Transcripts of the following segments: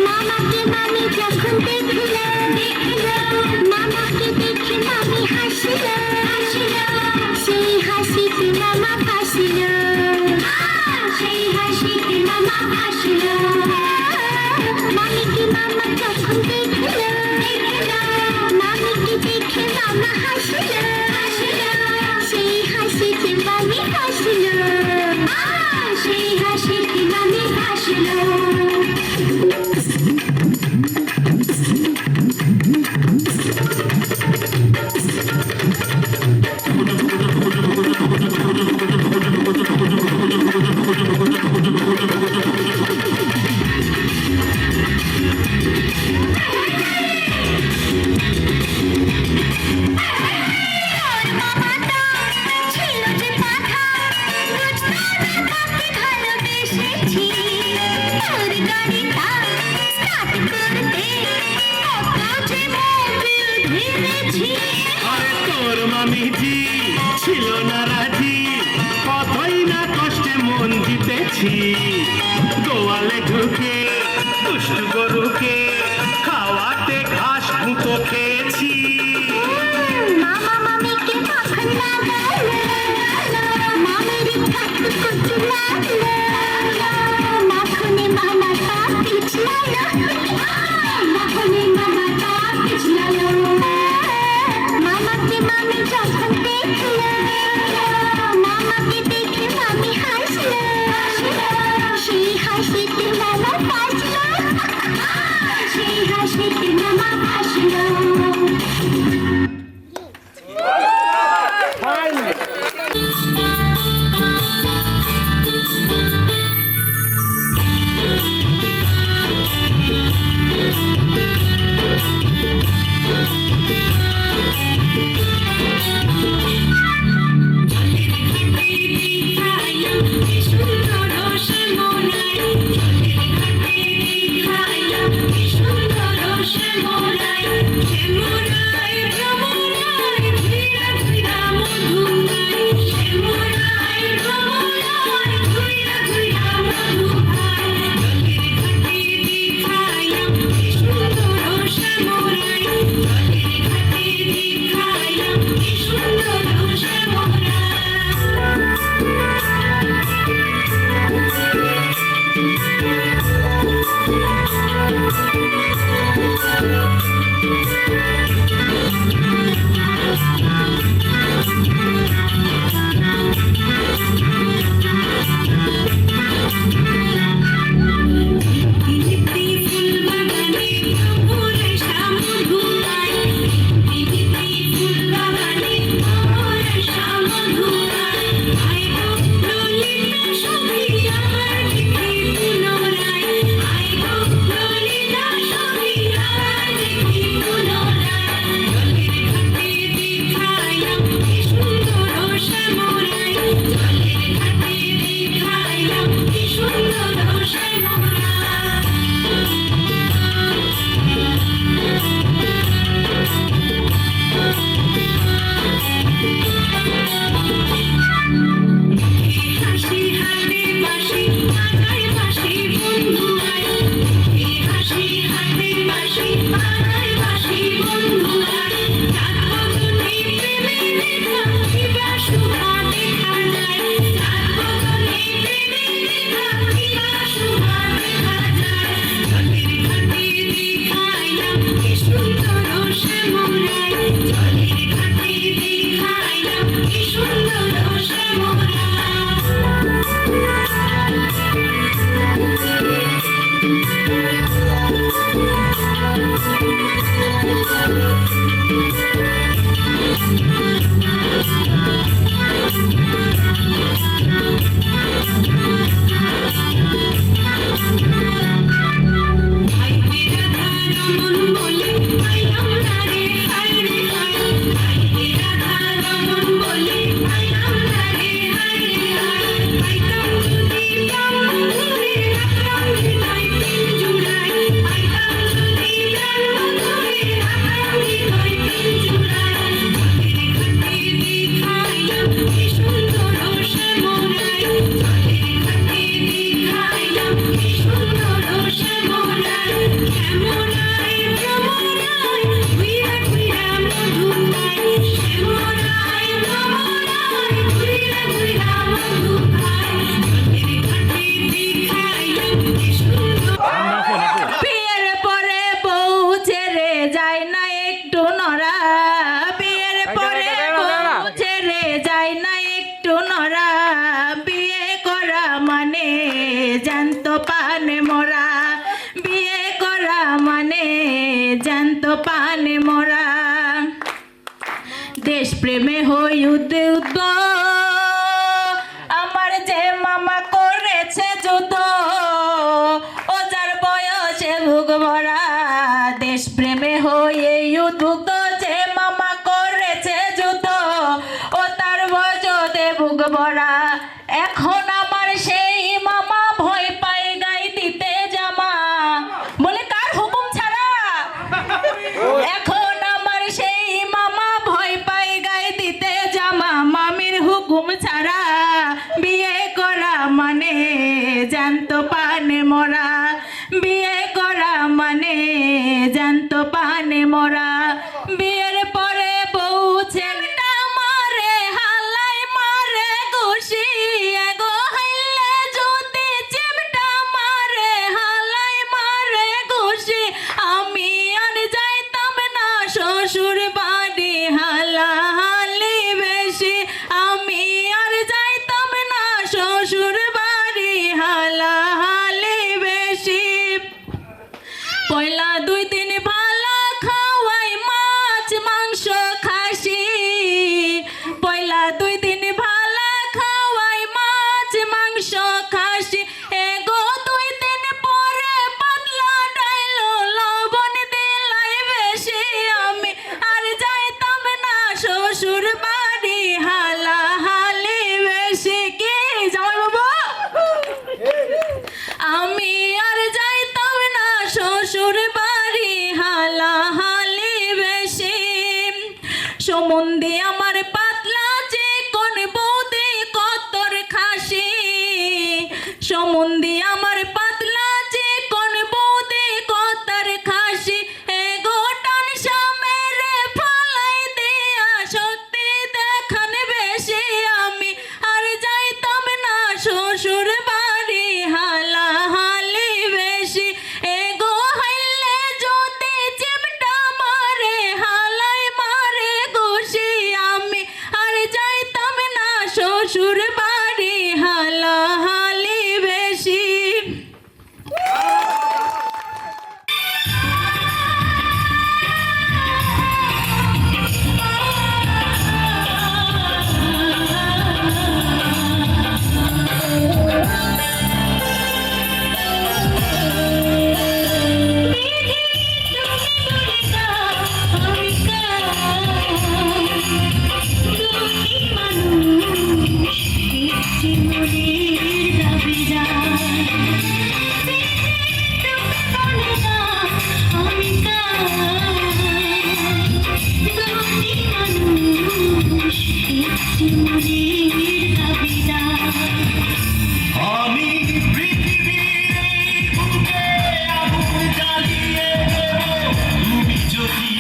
মামাকে মামি যখন দেখল, মামাকে দেখে মামি হাসিল, সেই হাসিতে মামা হাসিল, সেই হাসিতে মামা হাসিল। মামিকে মামা যখন দেখল, মামিকে দেখে মামা হাসিল, সেই হাসিতে মামি হাসিল, সেই হাসিতে মামি হাসিল। আরে তোর মামিজি ছিল না রাজি, কতই না কষ্টে মন জিতেছি। গোয়ালে ঢুকে দুষ্টু গরুকে খাওয়াতে ঘাস মুতো খেয়েছি। মামা মামিকে মাখন লাগাল, মামির ঠাকুর কুচু লাগল, মাখনে মামা তা পিছলাল, মাখনে মামা তা পিছলাল। মামাকে মামি যখন দেখল, মামাকে দেখে মামি হাসল, সেই হাসিতে মামা জ্যান্ত পানে মরা, বিয়ে করা মানে জ্যান্ত পানে মরা। দেশ প্রেমে হই উদ্বুদ্ধ, আমার যে মামা করেছে যুদ্ধ, ও যার বয়সে বুক ভরা। দেশ প্রেমে হই এই উদ্বুদ্ধ, যে মামা করেছে যুদ্ধ, ও তার বয়সে বুক ভরা। এখন আমার সেই মামা ভয় পাই গাই দিতে জামা, বলে কার হুকুম ছাড়া। এখন আমার সেই মামা ভয় পাই গায়ে দিতে জামা, মামির হুকুম ছাড়া। বিয়ে করা মানে জ্যান্ত পানে মরা, বিয়ে করা মানে জ্যান্ত পানে মরা। বিয়ের পরে বউ ছেলেটা মারে হালাই মারে ঘুষি, এগো হাইলে যদি চিমটা মারে হালাই মারে ঘুষি। আমি আর যাইতাম না শ্বশুর বাড়ি হালাহালি বেশি, আমি আর যাইতাম না শ্বশুর বাড়ি হালাহালি বেশি। পয়লা 2 দিন ভালো খাওয়াই মাছ মাংস খাসি, পয়লা 2 দিন ভালো খাওয়াই মাছ মাংস খাসি। এগো 2 দিন পরে পাতলা ডাইলো লবণ দিলাই বেশি, আমি আর যাইতাম না শ্বশুর বাড়ি হালাহালি বেশি। কি জামাই বাবু, আমি আর যাইতাম না শ্বশুর বাড়ি হালাহালি বেশি। সমন্ধি আমার পাতলা চিকন বৌদি কতর খাসি, সমন্ধি আমার পাতলা চিকন বৌদি কতর খাসি। এগো টান সামেরে ফালাই দিয়া সত্যি দেখান বেশি, আমি আর যাইতাম না শ্বশুর বাড়ি হালাহালি বেশি। এগো হাইলে যদি চিমটা মারে হালাই মারে ঘুষি, আমি আর যাইতাম না শ্বশুর বাড়ি হালাহালি বেশি। আমি পৃথিবীর এই বুকে আগুন জ্বালিয়ে দেব, তুমি যদি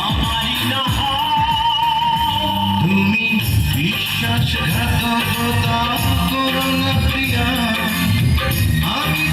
আমারই না হও। তুমি বিশ্বাসঘাতকতা করো না প্রিয়া, আমি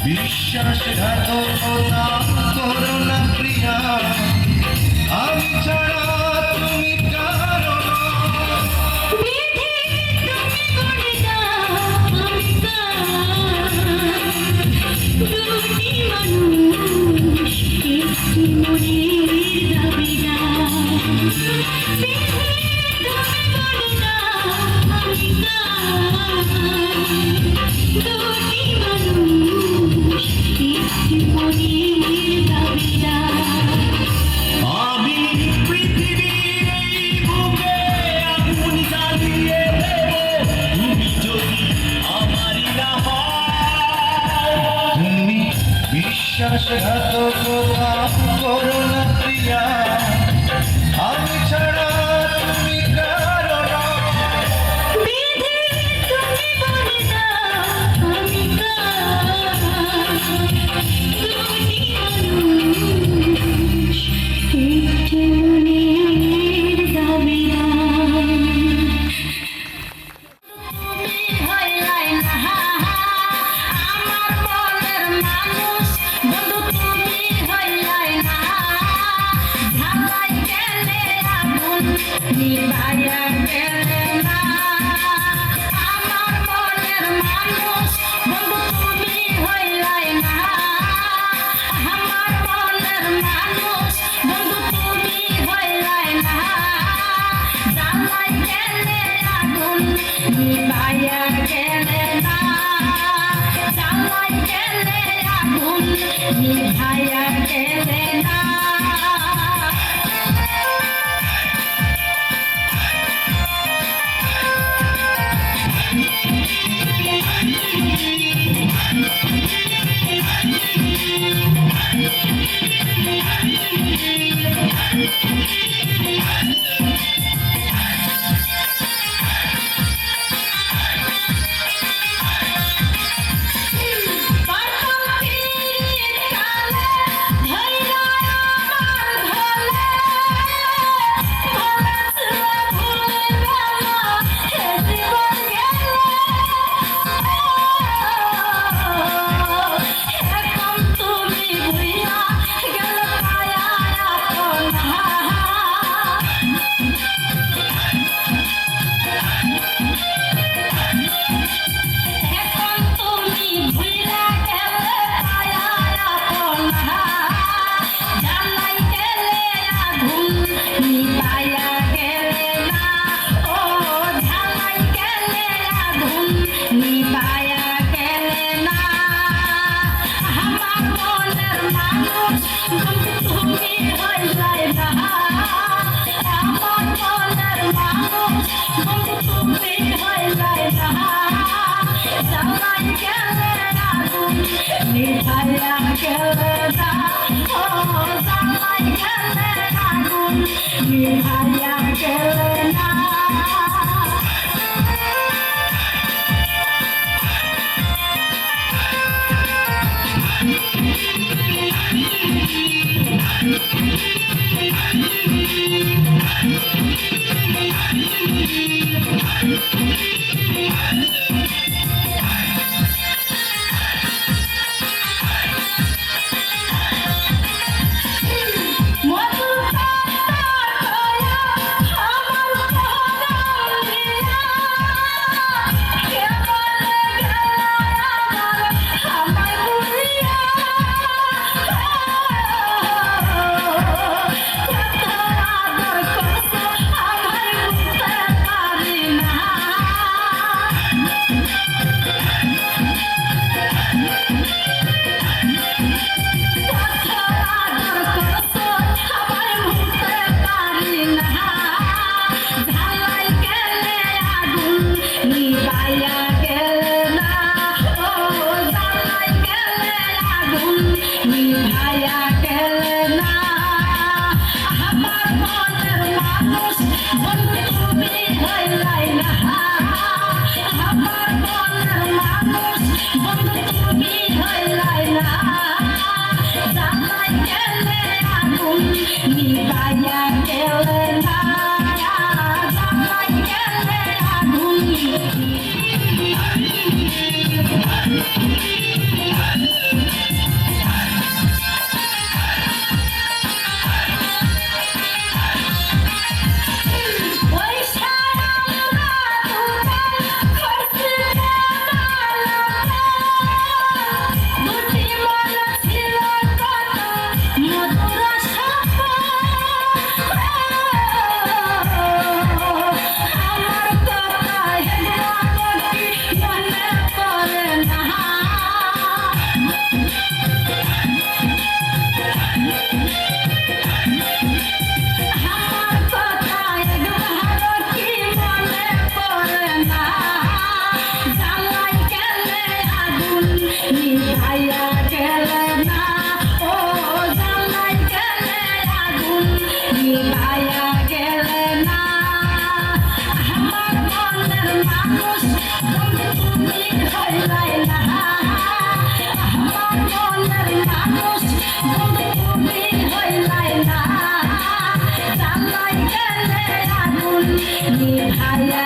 বিশ্বাসঘাতকতা করো না প্রিয়া, আমি ছাড়া তুমি কারো না। বিধি তুমি করে দাও আমি কার, দুটি মানুষ একটি মনের দাবিদার। বিধি তুমি করে দাও আমি কার, দুটি মানুষ একটি মনের দাবিদার। আমি পৃথিবীর এই বুকে আগুন জ্বালিয়ে দেব, তুমি যদি আমারই না হও। তুমি বিশ্বাসঘাতকতা করো না প্রিয়া, আমি ছাড়া তুমি কারো না। বিধি তুমি করে দাও আমি কার, দুটি মানুষ একটি মনের দাবিদার। তুমি হইলাই না আমার মনের মানুষ, বন্ধু তুমি হইলাই না, ঝালাই গেলে আগুন নিভাইয়া গেলে না। আমার মনের মানুষ, বন্ধু তুমি হইলাই না, আমার মনের মানুষ, বন্ধু তুমি হইলাই না, ঝালাই গেলে আগুন নিভাইয়া গেলে না, ঝালাই গেলে আগুন নিভাইয়া গেলে না। মধুর কথা কয়া আমার হালা